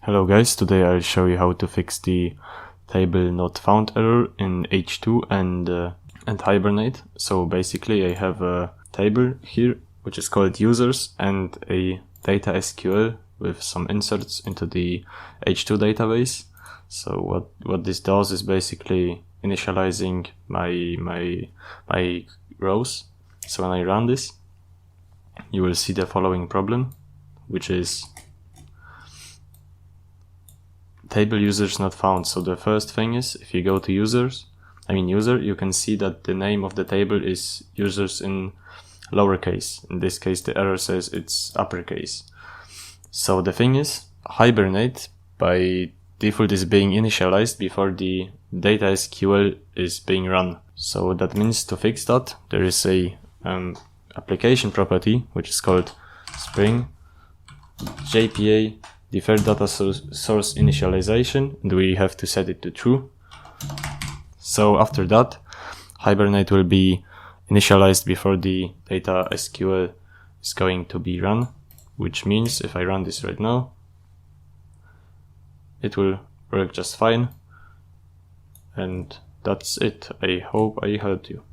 Hello guys, today I'll show you how to fix the table not found error in H2 and Hibernate. So basically I have a table here which is called users and a data SQL with some inserts into the H2 database. So what this does is basically initializing my rows. So when I run this, you will see the following problem, which is table users not found. So the first thing is, if you go to user, you can see that the name of the table is users in lowercase. In this case, the error says it's uppercase. So the thing is, Hibernate by default is being initialized before the data SQL is being run. So that means to fix that, there is a application property which is called Spring JPA deferred data source initialization, and we have to set it to true. So after that, Hibernate will be initialized before the data SQL is going to be run, which means if I run this right now, it will work just fine. And that's it. I hope I helped you.